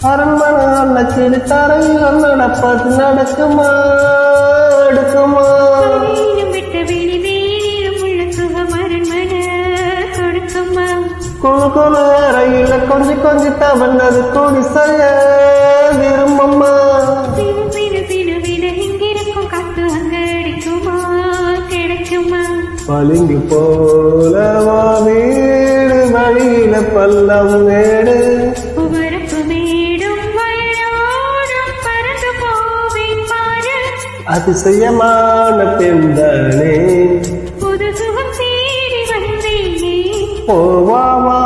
அரண்மனை அன்னச்சிடு தரையில் நடப்பது நடக்குமா எடுக்குமா குழு குழு அறையில கொஞ்சி தவந்தது கூடி செய்ய விரும்பம்மா பளிங்கு போலவா வீடு வழியில பள்ளம் மேடு அதிசயமான பெண்தானே போவாவா